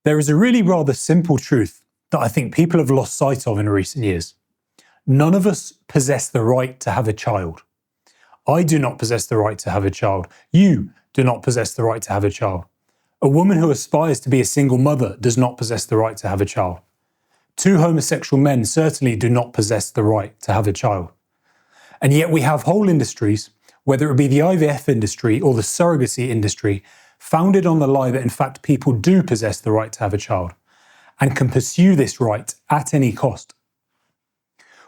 There is a really rather simple truth that I think people have lost sight of in recent years. None of us possess the right to have a child. I do not possess the right to have a child. You do not possess the right to have a child. A woman who aspires to be a single mother does not possess the right to have a child. Two homosexual men certainly do not possess the right to have a child. And yet we have whole industries, whether it be the IVF industry or the surrogacy industry, founded on the lie that in fact people do possess the right to have a child and can pursue this right at any cost.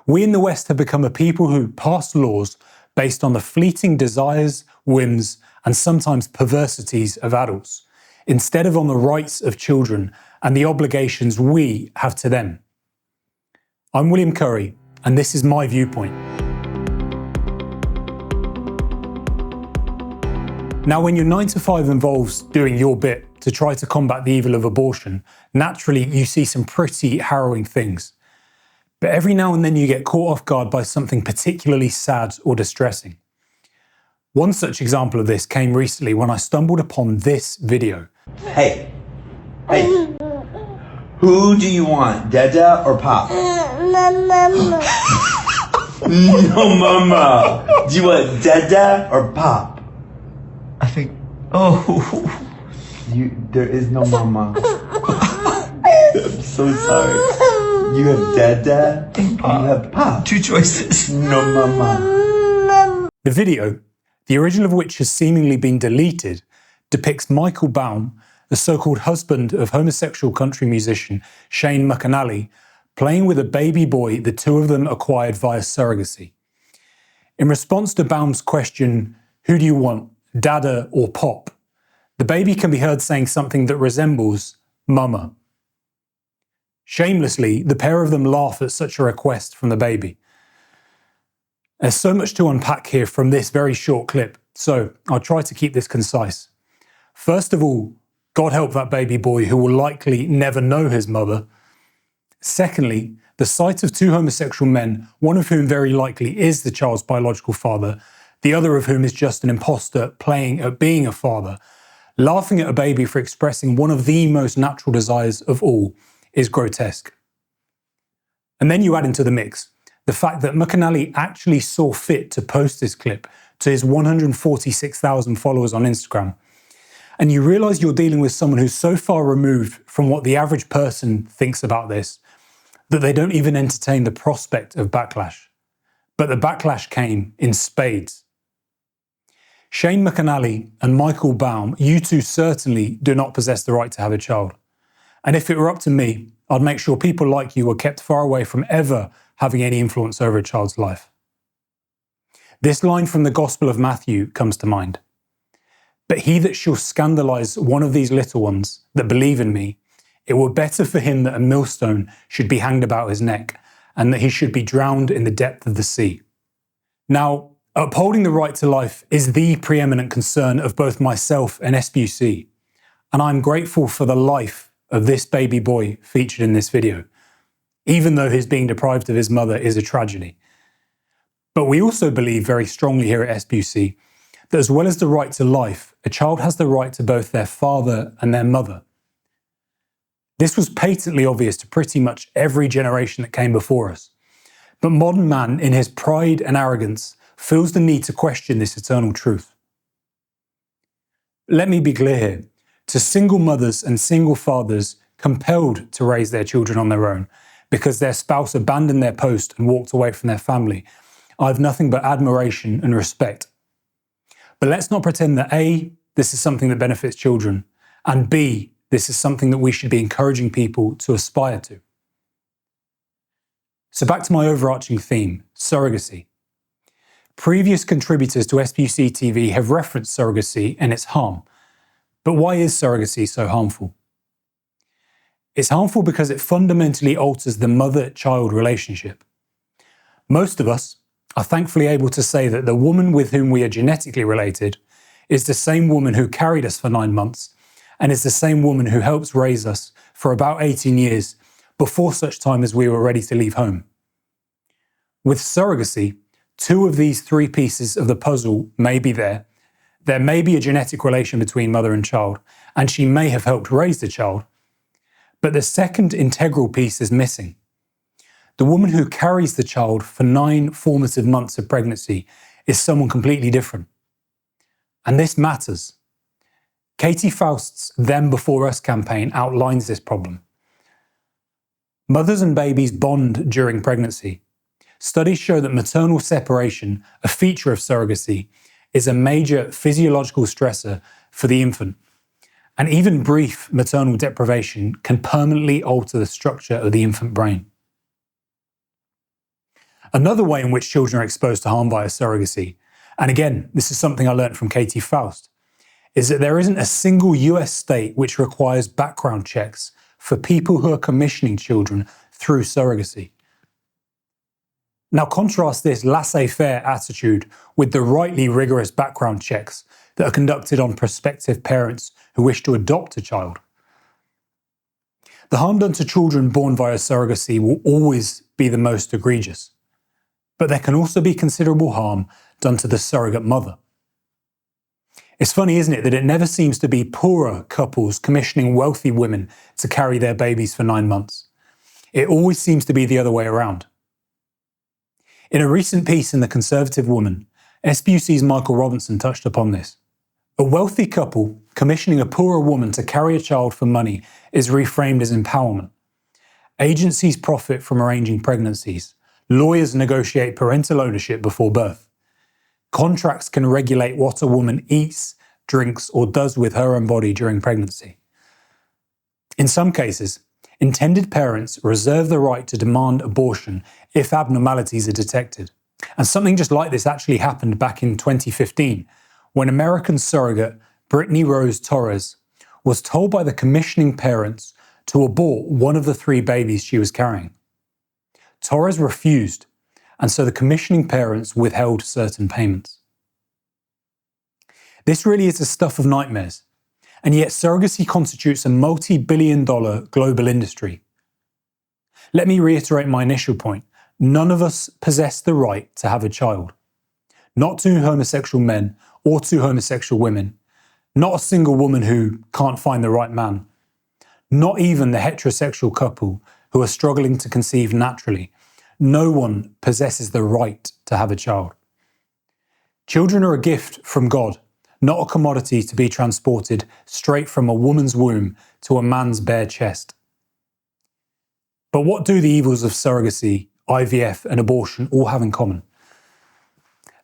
We in the West have become a people who pass laws based on the fleeting desires, whims, and sometimes perversities of adults, instead of on the rights of children and the obligations we have to them. I'm William Curry, and this is my viewpoint. Now, when your 9 to 5 involves doing your bit to try to combat the evil of abortion, naturally you see some pretty harrowing things. But every now and then you get caught off guard by something particularly sad or distressing. One such example of this came recently when I stumbled upon this video. Hey, who do you want, Dada or Pop? Mama. No, Mama. Do you want Dada or Pop? I think, There is no Mama. I'm so sorry. You have Dada and Pop. you have Pop. Two choices. No Mama. The video, the original of which has seemingly been deleted, depicts Michael Baum, the so-called husband of homosexual country musician Shane McAnally, playing with a baby boy the two of them acquired via surrogacy. In response to Baum's question, "Who do you want, Dada or Pop?" the baby can be heard saying something that resembles Mama. Shamelessly, the pair of them laugh at such a request from the baby. There's so much to unpack here from this very short clip, so I'll try to keep this concise. First of all, God help that baby boy who will likely never know his mother. Secondly, the sight of two homosexual men, one of whom very likely is the child's biological father, the other of whom is just an imposter playing at being a father, laughing at a baby for expressing one of the most natural desires of all, is grotesque. And then you add into the mix the fact that McAnally actually saw fit to post this clip to his 146,000 followers on Instagram. And you realise you're dealing with someone who's so far removed from what the average person thinks about this that they don't even entertain the prospect of backlash. But the backlash came in spades. Shane McAnally and Michael Baum, you two certainly do not possess the right to have a child. And if it were up to me, I'd make sure people like you were kept far away from ever having any influence over a child's life. This line from the Gospel of Matthew comes to mind. "But he that shall scandalize one of these little ones that believe in me, it were better for him that a millstone should be hanged about his neck, and that he should be drowned in the depth of the sea." Now, upholding the right to life is the preeminent concern of both myself and SPUC, and I'm grateful for the life of this baby boy featured in this video, even though his being deprived of his mother is a tragedy. But we also believe very strongly here at SPUC that as well as the right to life, a child has the right to both their father and their mother. This was patently obvious to pretty much every generation that came before us. But modern man, in his pride and arrogance, feels the need to question this eternal truth. Let me be clear here. To single mothers and single fathers compelled to raise their children on their own because their spouse abandoned their post and walked away from their family, I have nothing but admiration and respect. But let's not pretend that A, this is something that benefits children, and B, this is something that we should be encouraging people to aspire to. So back to my overarching theme, surrogacy. Previous contributors to SPUC TV have referenced surrogacy and its harm. But why is surrogacy so harmful? It's harmful because it fundamentally alters the mother-child relationship. Most of us are thankfully able to say that the woman with whom we are genetically related is the same woman who carried us for 9 months and is the same woman who helped raise us for about 18 years before such time as we were ready to leave home. With surrogacy, 2 of these 3 pieces of the puzzle may be there. There may be a genetic relation between mother and child, and she may have helped raise the child. But the second integral piece is missing. The woman who carries the child for 9 formative months of pregnancy is someone completely different. And this matters. Katie Faust's Them Before Us campaign outlines this problem. Mothers and babies bond during pregnancy. Studies show that maternal separation, a feature of surrogacy, is a major physiological stressor for the infant. And even brief maternal deprivation can permanently alter the structure of the infant brain. Another way in which children are exposed to harm via surrogacy, and again, this is something I learned from Katie Faust, is that there isn't a single US state which requires background checks for people who are commissioning children through surrogacy. Now contrast this laissez-faire attitude with the rightly rigorous background checks that are conducted on prospective parents who wish to adopt a child. The harm done to children born via surrogacy will always be the most egregious, but there can also be considerable harm done to the surrogate mother. It's funny, isn't it, that it never seems to be poorer couples commissioning wealthy women to carry their babies for 9 months. It always seems to be the other way around. In a recent piece in The Conservative Woman, SPUC's Michael Robinson touched upon this. A wealthy couple commissioning a poorer woman to carry a child for money is reframed as empowerment. Agencies profit from arranging pregnancies. Lawyers negotiate parental ownership before birth. Contracts can regulate what a woman eats, drinks, or does with her own body during pregnancy. In some cases, intended parents reserve the right to demand abortion if abnormalities are detected. And something just like this actually happened back in 2015, when American surrogate Brittany Rose Torres was told by the commissioning parents to abort one of the 3 babies she was carrying. Torres refused, and so the commissioning parents withheld certain payments. This really is the stuff of nightmares, and yet surrogacy constitutes a multi-billion-dollar global industry. Let me reiterate my initial point. None of us possess the right to have a child. Not 2 homosexual men or 2 homosexual women. Not a single woman who can't find the right man. Not even the heterosexual couple who are struggling to conceive naturally. No one possesses the right to have a child. Children are a gift from God, not a commodity to be transported straight from a woman's womb to a man's bare chest. But what do the evils of surrogacy, IVF, and abortion all have in common?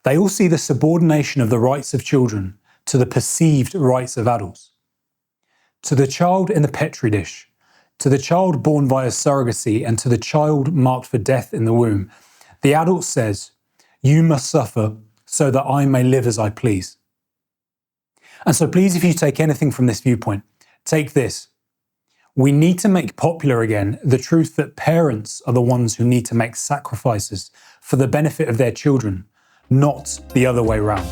They all see the subordination of the rights of children to the perceived rights of adults. To the child in the petri dish, to the child born via surrogacy, and to the child marked for death in the womb, the adult says, "You must suffer so that I may live as I please." And so please, if you take anything from this viewpoint, take this. We need to make popular again the truth that parents are the ones who need to make sacrifices for the benefit of their children, not the other way around.